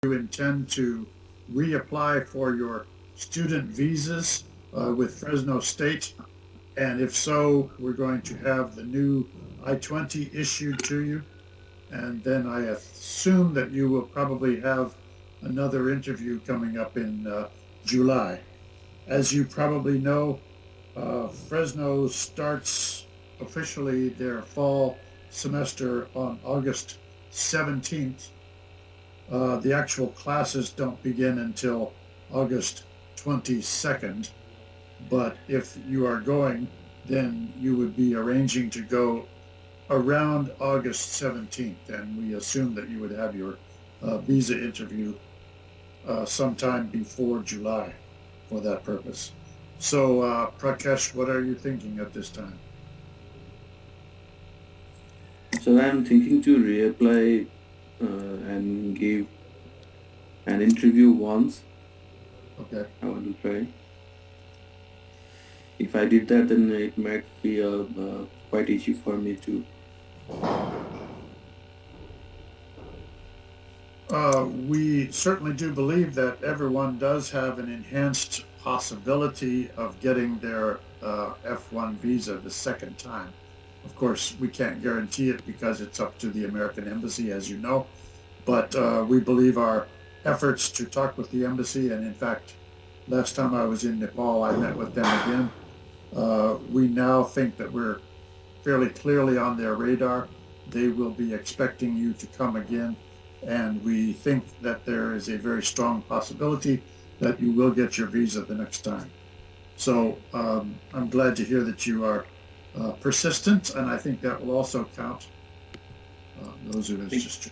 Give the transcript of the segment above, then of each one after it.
you intend to reapply for your student visas with Fresno State? And if so, we're going to have the new I-20 issued to you. And then I assume that you will probably have another interview coming up in July. As you probably know, Fresno starts officially their fall semester on August 17th. The actual classes don't begin until August 22nd, but if you are going, then you would be arranging to go around August 17th, and we assume that you would have your visa interview sometime before July for that purpose. So, Prakesh, what are you thinking at this time? So I'm thinking to reapply and give an interview once. Okay. I want to try. If I did that, then it might be quite easy for me to. We certainly do believe that everyone does have an enhanced possibility of getting their F1 visa the second time. Of course, we can't guarantee it because it's up to the American Embassy, as you know, but we believe our efforts to talk with the embassy, and in fact, last time I was in Nepal, I met with them again. We now think that we're fairly clearly on their radar. They will be expecting you to come again, and we think that there is a very strong possibility that you will get your visa the next time. So I'm glad to hear that you are persistent, and I think that will also count. Those are Think, just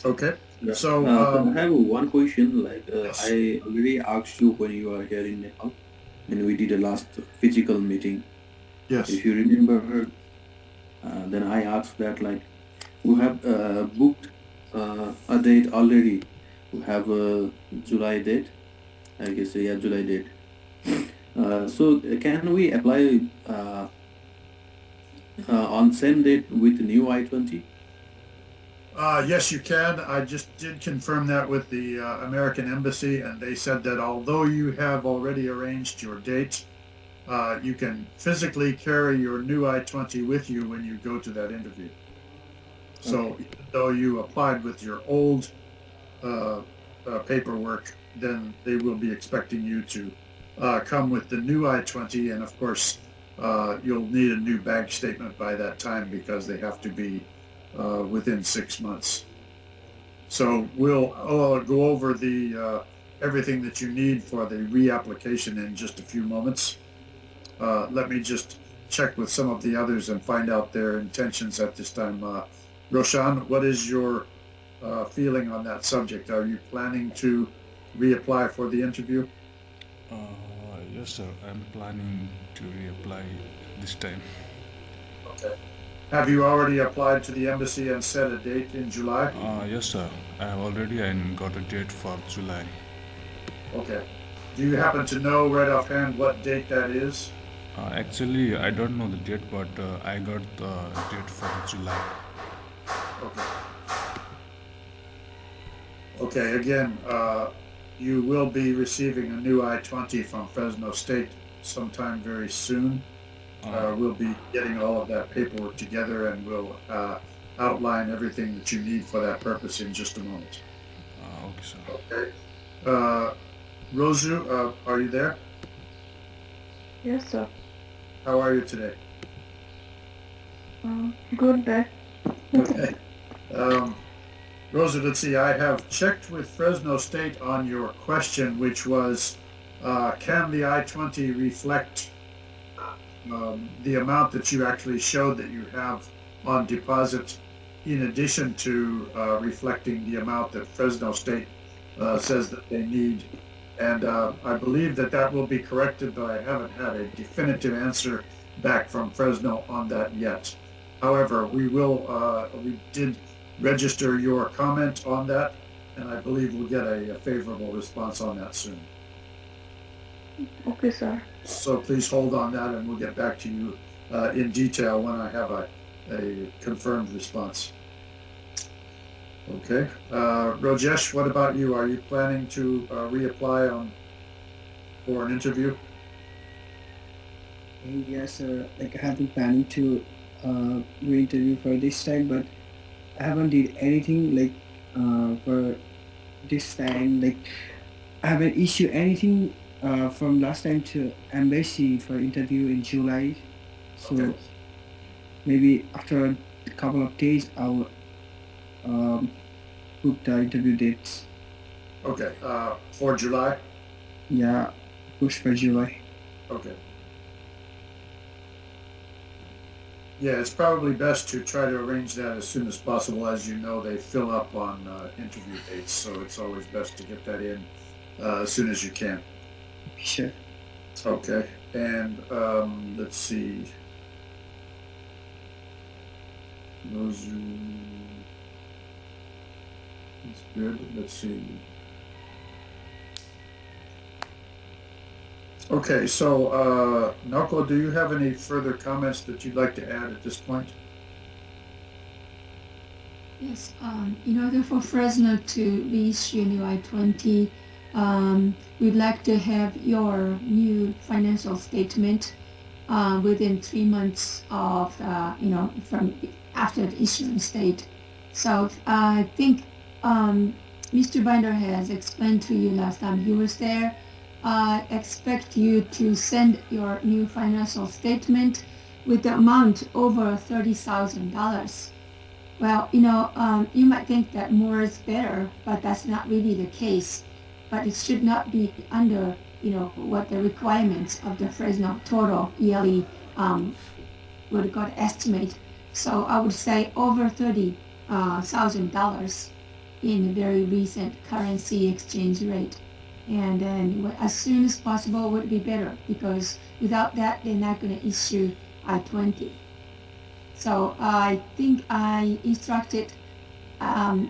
okay. yeah. So So I have one question. Like yes, I already asked you when you are here in Nepal, and we did a last physical meeting. yes. If you remember, then I asked that like we have booked a date already. We have a July date. I guess yeah, July date. So can we apply on same date with new I-20? Yes, you can. I just did confirm that with the American Embassy, and they said that although you have already arranged your date, you can physically carry your new I-20 with you when you go to that interview. So Okay. even though you applied with your old uh, paperwork, then they will be expecting you to come with the new I-20, and of course, you'll need a new bank statement by that time because they have to be within 6 months. So we'll go over the everything that you need for the reapplication in just a few moments. Let me just check with some of the others and find out their intentions at this time. Roshan, what is your feeling on that subject? Are you planning to reapply for the interview? Yes, sir. I'm planning to reapply this time. Okay. Have you already applied to the embassy and set a date in July? Yes, sir. I have already and got a date for July. Okay. Do you happen to know right offhand what date that is? Actually, I don't know the date, but I got the date for July. Okay. Okay. Again, you will be receiving a new I-20 from Fresno State sometime very soon. Uh, We'll be getting all of that paperwork together, and we'll outline everything that you need for that purpose in just a moment. okay, sir. Okay. Uh, Rosu, are you there? Yes, sir. How are you today? Good day. Okay. Um, Rosa, let's see. I have checked with Fresno State on your question, which was, can the I-20 reflect the amount that you actually showed that you have on deposit, in addition to reflecting the amount that Fresno State says that they need. And I believe that that will be corrected, but I haven't had a definitive answer back from Fresno on that yet. However, we did register your comment on that, and I believe we'll get a favorable response on that soon. Okay, sir. So please hold on that, and we'll get back to you in detail when I have a confirmed response. Okay. Rajesh, what about you? Are you planning to reapply for an interview? Yes, like I have been planning to do interview for this time, but I haven't did anything like for this time. Like I haven't issued anything from last time to embassy for interview in July. Okay. So maybe after a couple of days, I'll um, book the interview dates. Okay. For July? Yeah, push for July. Okay. Yeah, it's probably best to try to arrange that as soon as possible. As you know, they fill up on interview dates, so it's always best to get that in as soon as you can. Sure. Okay. And let's see. Those that's good. Let's see. Okay, so Naoko, do you have any further comments that you'd like to add at this point? Yes, in order for Fresno to reissue new I-20, we'd like to have your new financial statement within 3 months of, from after the issuance date. So I think Mr. Binder has explained to you last time he was there. I expect you to send your new financial statement with the amount over $30,000. Well, you might think that more is better, but that's not really the case. But it should not be under, what the requirements of the Fresno total yearly would got estimate. So I would say over $30,000 in a very recent currency exchange rate. And then as soon as possible would be better because without that they're not going to issue I-20. So I think I instructed on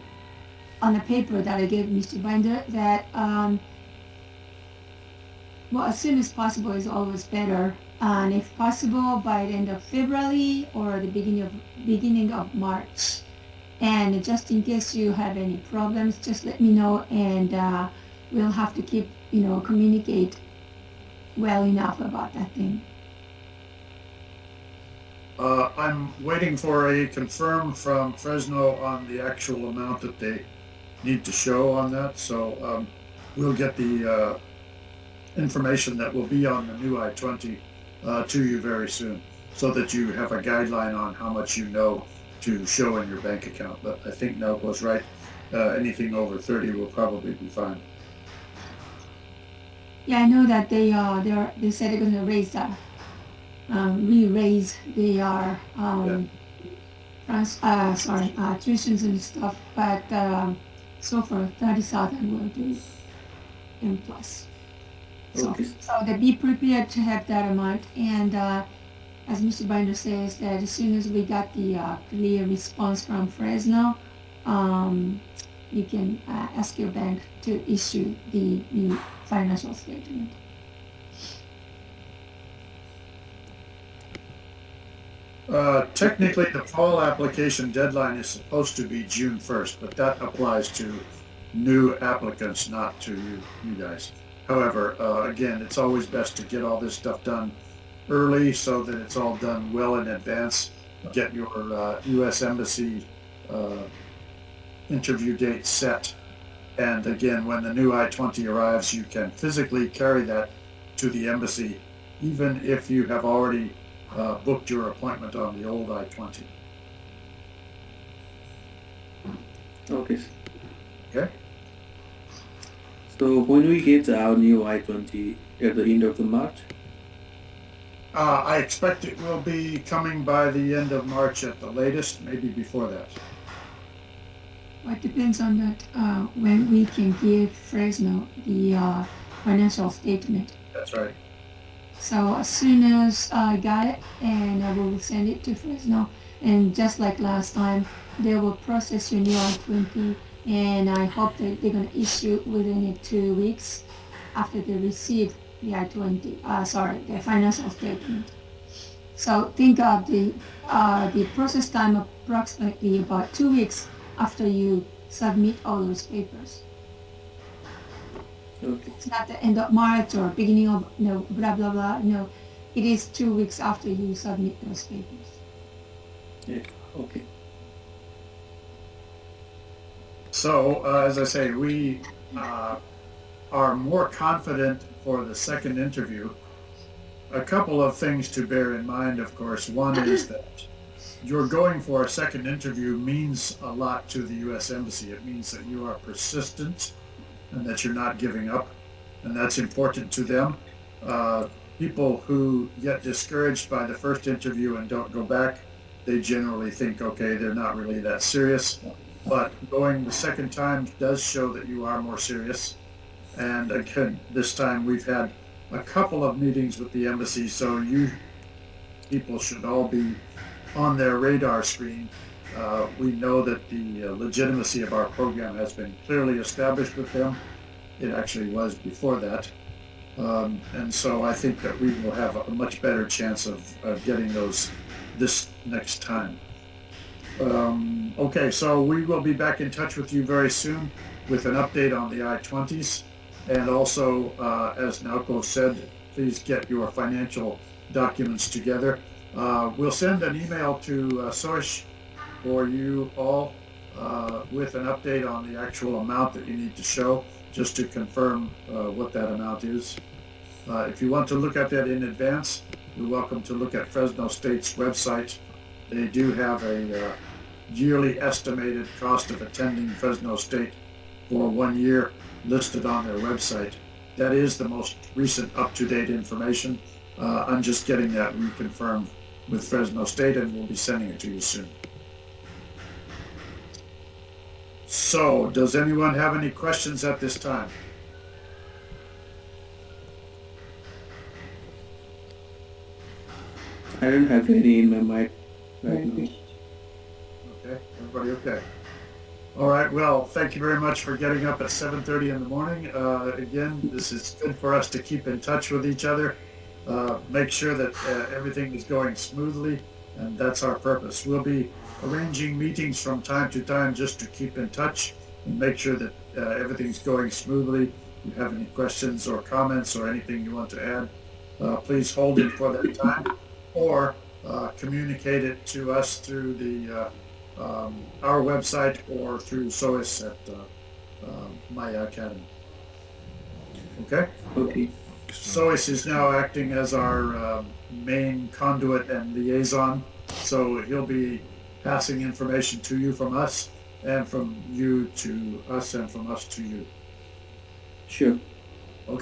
the paper that I gave Mr. Binder that as soon as possible is always better, and if possible by the end of February or the beginning of March. And just in case you have any problems, just let me know, and we'll have to keep communicate well enough about that thing. I'm waiting for a confirm from Fresno on the actual amount that they need to show on that. So we'll get the information that will be on the new I-20 to you very soon so that you have a guideline on how much you know to show in your bank account. But I think Naoko's right. Anything over 30 will probably be fine. Yeah, I know that they said they're going to raise that. Re-raise their tuitions and stuff, but so far 30,000 will do in plus. So, Okay. so they be prepared to have that amount, and as Mr. Binder says, that as soon as we got the clear response from Fresno, you can ask your bank to issue the new financial statement. Technically, the fall application deadline is supposed to be June 1st, but that applies to new applicants, not to you guys. However, again, it's always best to get all this stuff done early so that it's all done well in advance. Get your U.S. Embassy interview date set. And again, when the new I-20 arrives, you can physically carry that to the embassy, even if you have already booked your appointment on the old I-20. Okay. Okay? So when we get our new I-20 at the end of the March? I expect it will be coming by the end of March at the latest, maybe before that. Well, it depends on that when we can give Fresno the financial statement. That's right. So as soon as I got it, and I will send it to Fresno, and just like last time, they will process your new I-20, and I hope that they're going to issue within 2 weeks after they receive the I-20. The financial statement. So think of the process time approximately about 2 weeks after you submit all those papers. Okay. It's not the end of March or beginning of blah blah blah. It is 2 weeks after you submit those papers. Yeah. Okay. So, as I say, we are more confident for the second interview. A couple of things to bear in mind, of course. One is that you're going for a second interview means a lot to the U.S. Embassy. It means that you are persistent and that you're not giving up, and that's important to them. People who get discouraged by the first interview and don't go back, they generally think, okay, they're not really that serious. But going the second time does show that you are more serious. And again, this time we've had a couple of meetings with the embassy, so you people should all be on their radar screen. We know that the legitimacy of our program has been clearly established with them. It actually was before that. And so I think that we will have a much better chance of getting those this next time. Okay, so we will be back in touch with you very soon with an update on the I-20s. And also, as Naoko said, please get your financial documents together. We'll send an email to Soish for you all with an update on the actual amount that you need to show, just to confirm what that amount is. If you want to look at that in advance, you're welcome to look at Fresno State's website. They do have a yearly estimated cost of attending Fresno State for 1 year listed on their website. That is the most recent up-to-date information. I'm just getting that reconfirmed with Fresno State, and we'll be sending it to you soon. So, does anyone have any questions at this time? I don't have any in my mind right now. Okay, everybody okay? All right, well, thank you very much for getting up at 7:30 in the morning. Again, this is good for us to keep in touch with each other, make sure that everything is going smoothly, and that's our purpose. We'll be arranging meetings from time to time just to keep in touch and make sure that everything's going smoothly. If you have any questions or comments or anything you want to add, please hold it for that time, or communicate it to us through the our website or through SOIS at Maya Academy. Okay? Okay. SOIS is now acting as our main conduit and liaison, so he'll be passing information to you from us, and from you to us, and from us to you. Sure.